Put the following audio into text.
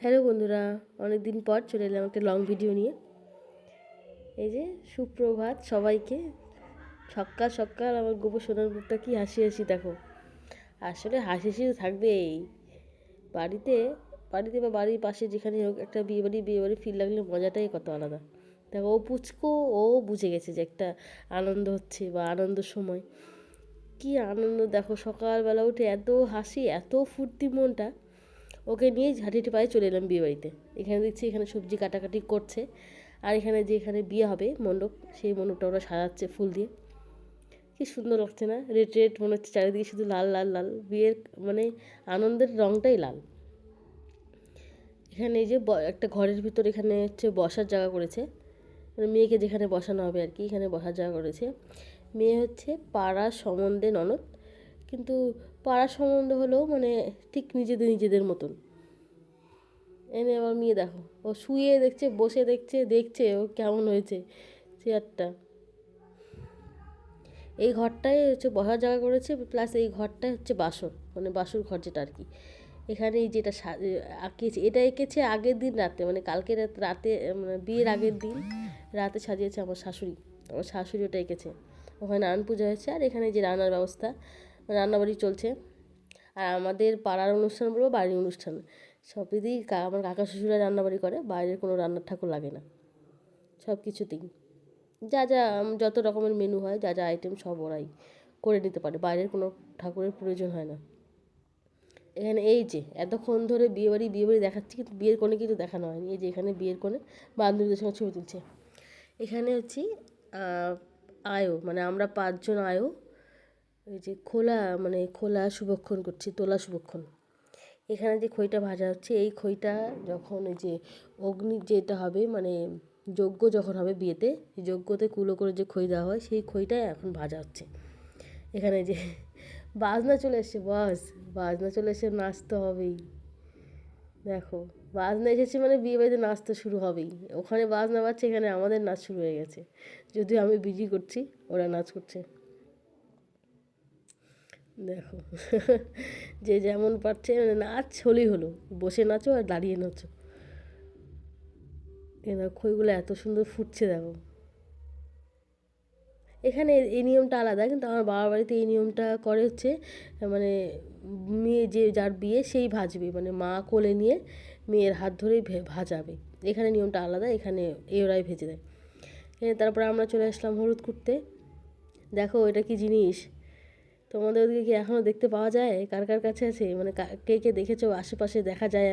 Hello বন্ধুরা, অনেক দিন পর চলে এলাম একটা লং ভিডিও নিয়ে। এই যে সুপ্রভাত সবাইকে। সকাল সকাল আমার গোবর সোনার মুখটা কি হাসি হাসি দেখো। আসলে হাসি হাসি তো থাকবেই। বাড়িতে বাড়িতে বা বাড়ির পাশে যেখানে হোক একটা বিয়ে বাড়ি ফিল লাগলে মজাটাই কত আলাদা। দেখো ও পুচকো, ও বুঝে গেছে যে একটা আনন্দ হচ্ছে বা আনন্দের সময়। কি আনন্দ দেখো, সকালবেলা উঠে এত হাসি, এত ফুর্তি মনটা। ওকে নিয়ে ঝাঁটিটি পায়ে চলে এলাম বিয়ে বাড়িতে। এখানে দেখছি এখানে সবজি কাটাকাটি করছে। আর এখানে যে এখানে বিয়ে হবে মণ্ডপ, সেই মণ্ডপটা ওরা সাজাচ্ছে ফুল দিয়ে। কি সুন্দর লাগছে না? রেড রেড মনে হচ্ছে, চারিদিকে শুধু লাল লাল লাল। বিয়ের মানে আনন্দের রঙটাই লাল। এখানে এই যে একটা ঘরের ভিতর এখানে হচ্ছে বসার জায়গা করেছে, মানে মেয়েকে যেখানে বসানো হবে আর কি, এখানে বসার জায়গা করেছে। মেয়ে হচ্ছে পাড়ার সম্বন্ধে ননদ, কিন্তু পাড়ার সম্বন্ধে হলেও মানে ঠিক নিজেদের নিজেদের মতন। এনে আমার মেয়ে দেখো, ও শুয়ে দেখছে, বসে দেখছে, দেখছে ও কেমন হয়েছে চেয়ারটা। এই ঘরটাই হচ্ছে বসার জায়গা করেছে, প্লাস এই ঘরটাই হচ্ছে বাসর, মানে বাসর ঘর যেটা আর কি। এখানে এই যেটা আঁকিয়েছে, এটা এঁকেছে আগের দিন রাতে, মানে কালকে রাতে, মানে বিয়ের আগের দিন রাতে সাজিয়েছে আমার শাশুড়ি ওটা এঁকেছে। ওখানে নারায়ণ পূজা হয়েছে, আর এখানে যে রান্নার ব্যবস্থা, রান্নাবাড়ি চলছে। আর আমাদের পাড়ার অনুষ্ঠান বলবো বাড়ির অনুষ্ঠান, সবই আমার কাকা শ্বশুরা রান্নাবাড়ি করে, বাইরের কোনো রান্নার ঠাকুর লাগে না। সব কিছুতেই যা যা যত রকমের মেনু হয়, যা যা আইটেম সব ওরাই করে নিতে পারে, বাইরের কোনো ঠাকুরের প্রয়োজন হয় না। এখানে এই যে এতক্ষণ ধরে বিয়ে বাড়ি দেখাচ্ছি, কিন্তু বিয়ের কোণে কিন্তু দেখানো হয়নি। এই যে এখানে বিয়ের কোণে বান্ধবীদের সঙ্গে ছবি তুলছে। এখানে হচ্ছে আয়ো, মানে আমরা 5 জন আয়ো। এই যে খোলা শুভক্ষণ করছি, তোলা শুভক্ষণ। এখানে যে খইটা ভাজা হচ্ছে, এই খইটা যখন এই যে অগ্নি যেটা হবে, মানে যজ্ঞ যখন হবে বিয়েতে, যজ্ঞতে কুলো করে যে খই দেওয়া হয়, সেই খইটাই এখন ভাজা হচ্ছে। এখানে যে বাজনা চলে এসছে, বাজনা চলে এসে নাচতে হবেই। দেখো, বাজনা এসেছে মানে বিয়ে বাড়িতে নাচ তো শুরু হবেই। ওখানে বাজনা বাজছে, এখানে আমাদের নাচ শুরু হয়ে গেছে। যদিও আমি বিজি করছি, ওরা নাচ করছে। দেখো যে যেমন পারছে, মানে নাচ হলেই হলো, বসে নাচো আর দাঁড়িয়ে নাচো। খইগুলো এত সুন্দর ফুটছে দেখো। এখানে এই নিয়মটা আলাদা, কিন্তু আমার বাবার বাড়িতে এই নিয়মটা করে হচ্ছে, মানে মেয়ে যে যার বিয়ে সেই ভাজবে, মানে মা কোলে নিয়ে মেয়ের হাত ধরেই ভাজাবে। এখানে নিয়মটা আলাদা, এখানে ওরাই ভেজে দেয়। তারপরে আমরা চলে আসলাম হলুদ করতে। দেখো এটা কি জিনিস, তোমাদের ওদিকে কি এখনও দেখতে পাওয়া যায়? কার কার কাছে আছে, মানে কে কে দেখেছো? আশেপাশে দেখা যায়?